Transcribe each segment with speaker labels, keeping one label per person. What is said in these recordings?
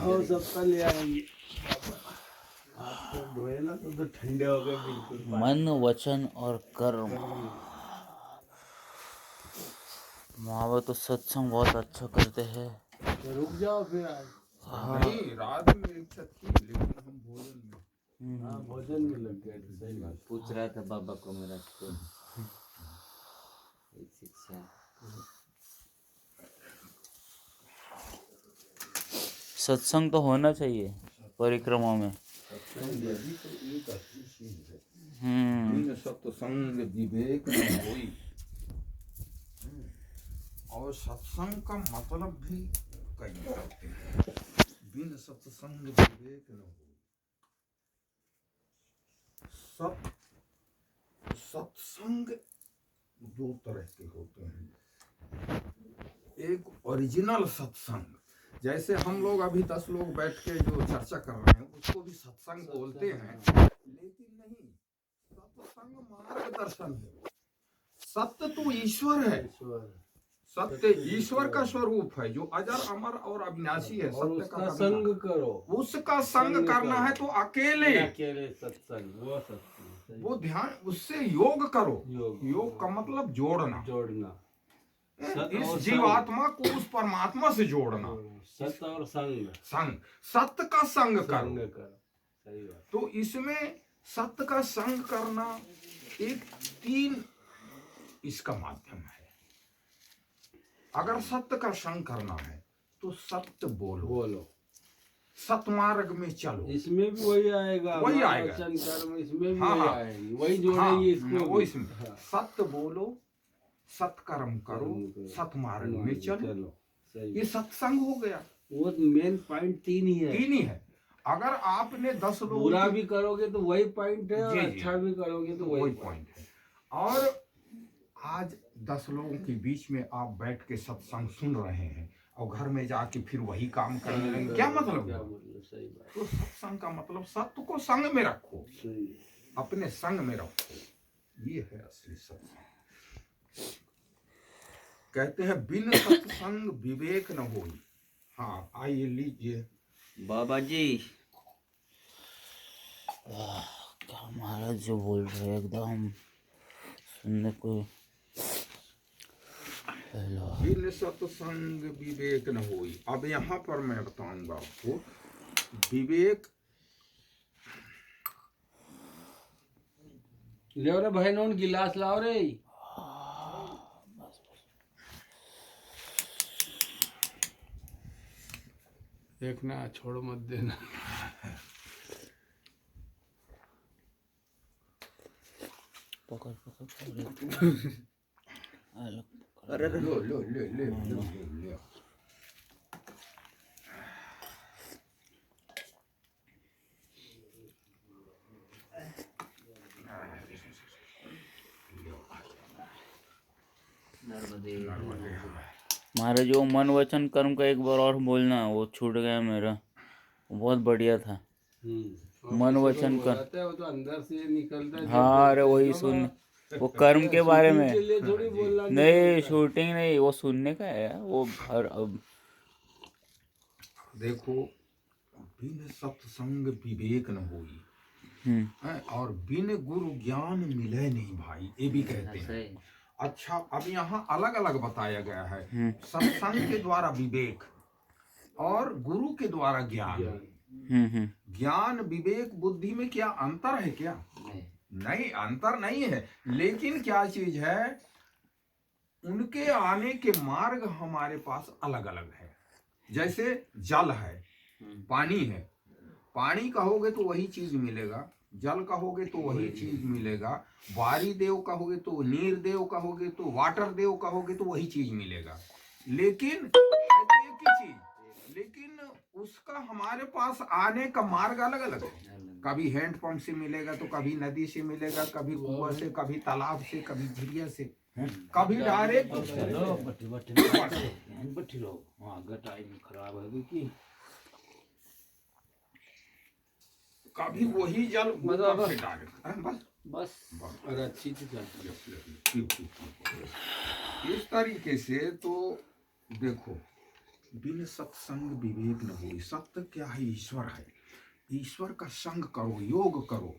Speaker 1: हो सबका ले आएंगे। आपको धोए ना तो ठंडे हो गए बिल्कुल।
Speaker 2: मन वचन और कर्म। वहाँ तो सत्संग बहुत अच्छा करते हैं।
Speaker 1: तो रुक जाओ फिर आज।
Speaker 3: नहीं, रात में इच्छा थी लेकिन हम भोजन में।
Speaker 1: हाँ भोजन में लग गए थे। सही बात।
Speaker 4: पूछ रहा था बाबा को मेरा तो एक शिक्षा।
Speaker 2: सत्संग तो होना चाहिए परिक्रमा में।
Speaker 3: सत्संग यदि तो एक अच्छी चीज है। बिन सत्संग विवेक न होई। और सत्संग का मतलब भी कई करते हैं। बिन सत्संग विवेक न होई। सत्संग दो तरह के होते हैं। एक ओरिजिनल सत्संग, जैसे हम लोग अभी 10 लोग बैठ के जो चर्चा कर रहे हैं उसको भी सत्संग बोलते हैं, लेकिन नहीं, सत्संग मार्गदर्शन है। सत्य तो ईश्वर है। सत्य ईश्वर का स्वरूप है जो अजर अमर और अविनाशी है। सत्य का
Speaker 1: संग करो,
Speaker 3: उसका संग करना है तो अकेले
Speaker 1: सत्संग, वो सत्संग,
Speaker 3: वो ध्यान, उससे योग करो। योग का मतलब जोड़ना, इस जीवात्मा को उस परमात्मा से जोड़ना।
Speaker 1: सत्य और संग,
Speaker 3: सत्य का संग करो।
Speaker 1: सही बात।
Speaker 3: तो इसमें सत्य का संग करना एक 3 इसका माध्यम है। अगर सत्य का संग करना है तो सत्य बोलो, सतमार्ग में चलो।
Speaker 1: इसमें भी वही आएगा,
Speaker 3: वही आएगा।
Speaker 1: कर्म इसमें भी
Speaker 3: हाँ,
Speaker 1: वही आएगी, वही जोड़ेगी इसको।
Speaker 3: वो इसमें सत्य बोलो, सत्कर्म करो, सतमार्ग में चलो। ये सत्संग हो गया।
Speaker 1: वो मेन पॉइंट 3 ही है।
Speaker 3: अगर आपने 10 लोग
Speaker 1: बुरा भी करोगे तो वही पॉइंट है, और
Speaker 3: जी,
Speaker 1: अच्छा भी करोगे तो वही
Speaker 3: पॉइंट है। और आज 10 लोगों के बीच में आप बैठ के सत्संग सुन रहे हैं और घर में जाके फिर वही काम करने लगे, क्या मतलब है?
Speaker 1: सही बात।
Speaker 3: तो सत्संग का मतलब सत्य को संग में रखो, अपने संग में रखो। ये है असली सत्संग। कहते हैं बिन सत्संग विवेक न होई। हाँ, आइए लीजिए
Speaker 4: बाबा जी।
Speaker 2: क्या महाराज जो बोल रहे हैं एकदम सुनने को।
Speaker 3: बिन सत्संग विवेक न होई। अब यहाँ पर मैं बताऊंगा आपको विवेक।
Speaker 1: ले रे भाई, नोन गिलास लाओ रे। देखना, छोड़ मत देना।
Speaker 2: पकड़
Speaker 4: अरे
Speaker 3: लो।
Speaker 2: महाराज वो मन वचन कर्म का एक बार और बोलना, वो छूट गया मेरा, वो बहुत बढ़िया था। मन वचन कर्म,
Speaker 1: वो तो अंदर से निकलता है।
Speaker 2: हाँ अरे वही सुन, वो कर्म के बारे में
Speaker 1: थोड़ी बोलना
Speaker 2: नहीं, शूटिंग नहीं, वो सुनने का है वो। हर अब
Speaker 3: देखो, बिन सत्संग विवेक न होई, और बिन गुरु ज्ञान मिले नहीं भाई, ये भी कहते हैं। अच्छा, अब यहाँ अलग अलग बताया गया है। सत्संग के द्वारा विवेक और गुरु के द्वारा ज्ञान। ज्ञान विवेक बुद्धि में क्या अंतर है? क्या नहीं, अंतर नहीं है, लेकिन क्या चीज है, उनके आने के मार्ग हमारे पास अलग अलग है। जैसे जल है, पानी है, पानी कहोगे तो वही चीज मिलेगा, जल कहोगे तो वही चीज मिलेगा, वारी देव कहोगे तो नीर देव कहोगे तो वाटर देव कहोगे तो वही चीज मिलेगा, लेकिन है तो एक ही चीज, लेकिन उसका हमारे पास आने का मार्ग अलग अलग है। कभी हैंडपंप से मिलेगा तो कभी नदी से मिलेगा, कभी कुआं से, कभी तालाब से, कभी झिरिया से, कभी डायरेक्ट।
Speaker 1: खराब है कि
Speaker 3: कभी वही जल ऊपर से डायरेक्ट।
Speaker 1: बस अरे अच्छी चीज
Speaker 3: इस तरीके से। तो देखो, बिन सत्संग विवेक न होई। सत्य क्या है? ईश्वर है। ईश्वर का संग करो, योग करो,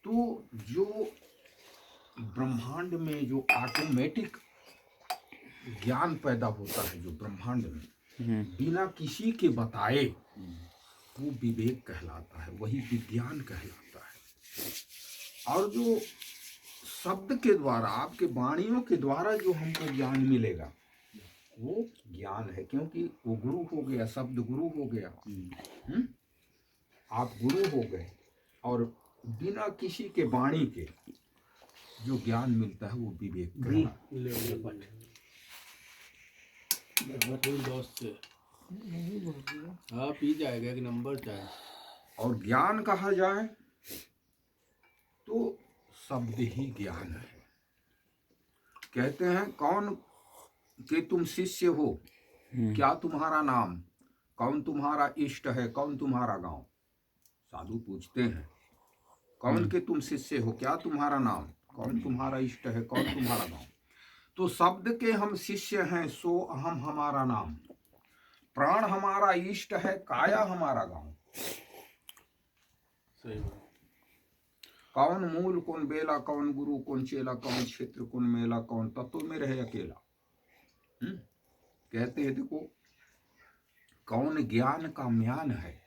Speaker 3: तो जो ब्रह्मांड में जो ऑटोमेटिक ज्ञान पैदा होता है, जो ब्रह्मांड में बिना किसी के बताए, वो विवेक कहलाता है, वही विज्ञान कहलाता है। और जो शब्द के द्वारा, आपके वाणियों के द्वारा जो हमको ज्ञान मिलेगा, वो ज्ञान है, क्योंकि वो गुरु हो गया, शब्द गुरु हो गया। आप गुरु हो गए, और बिना किसी के वाणी के जो ज्ञान मिलता है वो विवेक कहलाता है।
Speaker 1: दोस्त से हाँ पी जाएगा, एक नंबर चाहे।
Speaker 3: और ज्ञान कहा जाए तो शब्द ही ज्ञान है। कहते हैं, कौन के तुम शिष्य हो, क्या तुम्हारा नाम, कौन तुम्हारा इष्ट है, कौन तुम्हारा गांव। साधु पूछते हैं, कौन के तुम शिष्य हो, क्या तुम्हारा नाम, कौन तुम्हारा इष्ट है, कौन तुम्हारा गांव। तो शब्द के हम शिष्य हैं, सो अहम हमारा नाम, प्राण हमारा इष्ट है, काया हमारा गांव।
Speaker 1: सही बात।
Speaker 3: कौन मूल कौन बेला, कौन गुरु कौन चेला, कौन क्षेत्र कौन मेला, कौन तत्व में रहे अकेला। कहते हैं, देखो, कौन ज्ञान का म्यान है,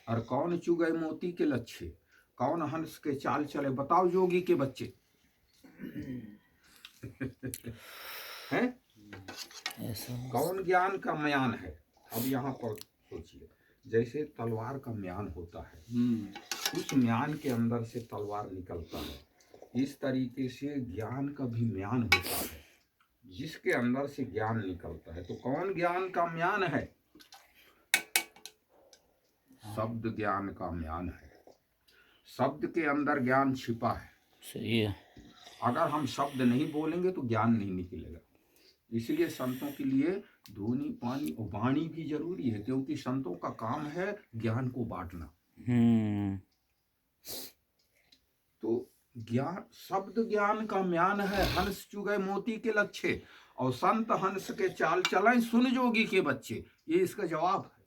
Speaker 3: और कौन चुगे मोती के लच्छे, कौन हंस के चाल चले, बताओ जोगी के बच्चे। हैं? कौन ज्ञान का म्यान है। अब यहाँ पर सोचिए, जैसे तलवार का म्यान होता है, उस म्यान के अंदर से तलवार निकलता है, इस तरीके से ज्ञान का भी म्यान होता है, जिसके अंदर से ज्ञान निकलता है। तो कौन ज्ञान का म्यान है? शब्द ज्ञान का म्यान है। शब्द के अंदर ज्ञान छिपा है।
Speaker 2: सही है।
Speaker 3: अगर हम शब्द नहीं बोलेंगे तो ज्ञान नहीं निकलेगा। इसलिए संतों के लिए धुनी, पानी और वाणी भी जरूरी है, क्योंकि संतों का काम है ज्ञान को बांटना। तो ज्ञान, शब्द ज्ञान का म्यान है, हंस चुगे मोती के लच्छे, और संत हंस के चाल चलें, सुन जोगी के बच्चे। ये इसका जवाब है।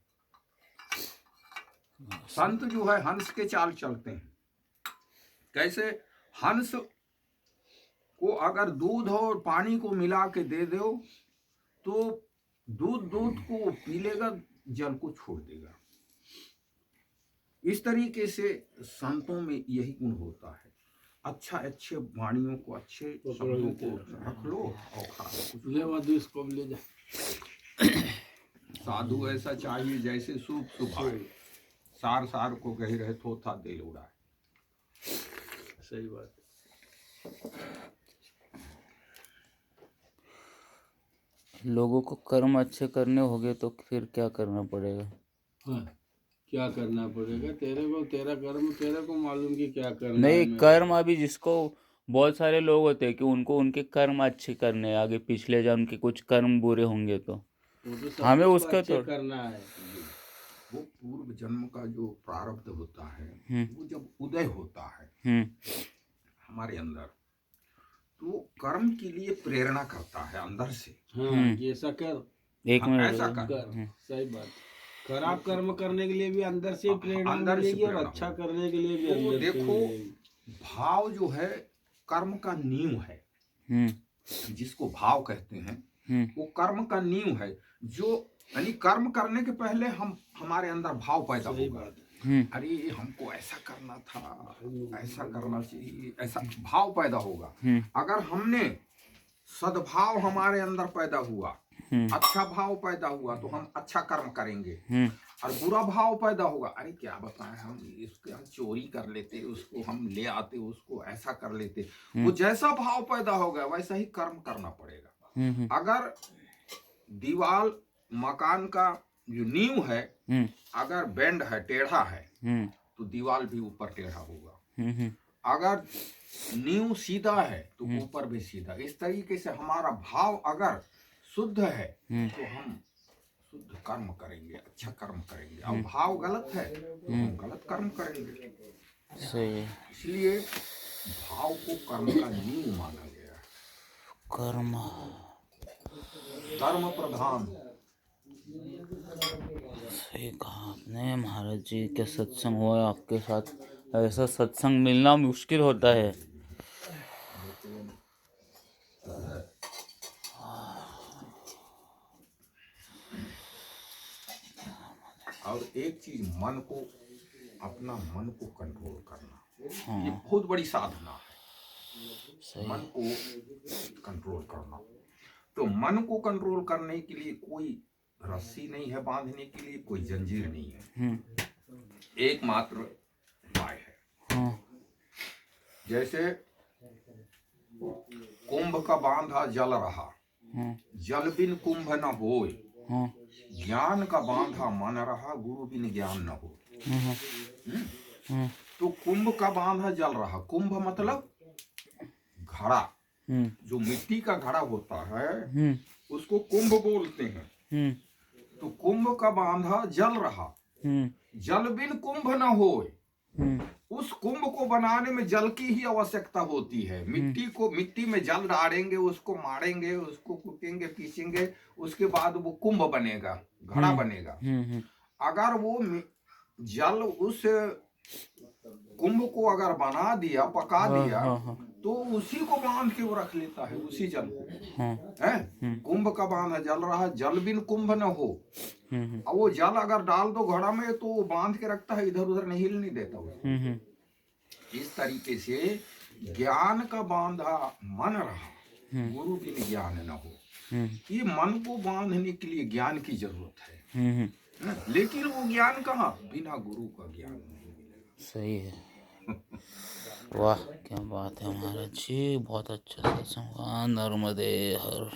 Speaker 3: संत जो है हंस के चाल चलते हैं। कैसे? हंस को अगर दूध और पानी को मिला के दे दो तो दूध को पी लेगा, जल को छोड़ देगा। इस तरीके से संतों में यही गुण होता है। अच्छे वाणियों को, अच्छे शब्दों को रख लो और खा लो।
Speaker 1: इसको ले जा।
Speaker 3: साधु ऐसा चाहिए जैसे सूप सुभाए, सार को कही रहे थोथा दिल उड़ाए।
Speaker 1: सही बात।
Speaker 2: लोगों को कर्म अच्छे करने होंगे तो फिर क्या करना पड़ेगा?
Speaker 1: हाँ, क्या करना पड़ेगा? तेरा कर्म तेरे को मालूम कि क्या करना
Speaker 2: नहीं,
Speaker 1: है।
Speaker 2: कर्म अभी जिसको, बहुत सारे लोग होते हैं कि उनको उनके कर्म अच्छे करने हैं, आगे पिछले जन्म के कुछ कर्म बुरे होंगे तो हमें उसका तो
Speaker 1: करना है।
Speaker 3: वो पूर्व जन्म का जो प्रारब्ध होता है, वो जब उदय होता है हमारे अंदर, तो कर्म के लिए प्रेरणा करता है अंदर से।
Speaker 1: हाँ, ये ऐसा कर,
Speaker 2: एक मिनट
Speaker 3: ऐसा कर।
Speaker 1: सही बात। खराब कर्म करने के लिए भी अंदर से प्रेरणा मिलेगी, और अच्छा करने के लिए भी
Speaker 3: तो
Speaker 1: अंदर से
Speaker 3: देखो,
Speaker 1: मिलेगी।
Speaker 3: भाव जो है कर्म का नींव है, जिसको भाव कहते हैं, वो कर्म का नींव है। जो यानी कर्म करने के पहले हमारे अंदर भाव पैदा होगा। अरे हमको ऐसा करना था, ऐसा करना चाहिए, ऐसा भाव पैदा होगा। अगर हमने सद्भाव हमारे अंदर पैदा हुआ, अच्छा भाव पैदा हुआ, तो हम अच्छा कर्म करेंगे। और बुरा भाव पैदा होगा, अरे क्या बताएं, हम इसका चोरी कर लेते, उसको हम ले आते, उसको ऐसा कर लेते। वो जैसा भाव पैदा होगा वैसा ही कर्म करना पड़ेगा। अगर दीवार मकान का जो नींव है, अगर बेंड है, टेढ़ा है, तो दीवार भी ऊपर टेढ़ा होगा। अगर नींव सीधा है तो ऊपर भी सीधा। इस तरीके से हमारा भाव अगर शुद्ध है तो हम शुद्ध कर्म करेंगे, अच्छा कर्म करेंगे। और भाव गलत है तो हम गलत कर्म करेंगे।
Speaker 2: सही।
Speaker 3: इसलिए भाव को कर्म का नींव माना गया है।
Speaker 2: कर्म
Speaker 3: कर्म प्रधान
Speaker 2: सही कहा आपने महाराज जी। क्या सत्संग हुआ आपके साथ। ऐसा सत्संग मिलना मुश्किल होता है।
Speaker 3: और एक चीज, मन को, अपना मन को कंट्रोल करना, ये
Speaker 2: हाँ
Speaker 3: बहुत बड़ी साधना है।
Speaker 2: सही।
Speaker 3: मन को कंट्रोल करना। तो मन को कंट्रोल करने के लिए कोई रस्सी नहीं है बांधने के लिए, कोई जंजीर नहीं है, एकमात्र उपाय है।
Speaker 2: हाँ
Speaker 3: जैसे कुंभ का बांधा जल रहा,
Speaker 2: हाँ
Speaker 3: जल बिन कुंभ न होय,
Speaker 2: हाँ
Speaker 3: ज्ञान का बांधा मन रहा, गुरु बिन ज्ञान न हो।
Speaker 2: हाँ
Speaker 3: तो कुंभ का बांधा जल रहा, कुंभ मतलब घड़ा, जो मिट्टी का घड़ा होता है उसको कुंभ बोलते हैं। तो कुंभ का बांधा जल रहा, जल बिन कुंभ न होय। उस कुंभ को बनाने में जल की ही आवश्यकता होती है। मिट्टी में जल डालेंगे, उसको मारेंगे, उसको कुटेंगे, पीसेंगे, उसके बाद वो कुंभ बनेगा, घड़ा बनेगा। अगर वो जल उस कुंभ को अगर बना दिया, पका दिया, तो उसी को बांध के वो रख लेता है, उसी जल को है। कुंभ का बांधा जल रहा, जल बिन कुंभ न हो। अब वो जल अगर डाल दो घड़ा में तो वो बांध के रखता है, इधर उधर नहीं हिलने देता वो। इस तरीके से ज्ञान का बांधा मन रहा, गुरु बिन ज्ञान न हो। ये मन को बांधने के लिए ज्ञान की जरूरत है। लेकिन वो ज्ञान कहाँ, बिना गुरु का ज्ञान नहीं मिलेगा।
Speaker 2: सही है। वाह क्या बात है महाराज जी, बहुत अच्छा सत्संग। नर्मदे हर।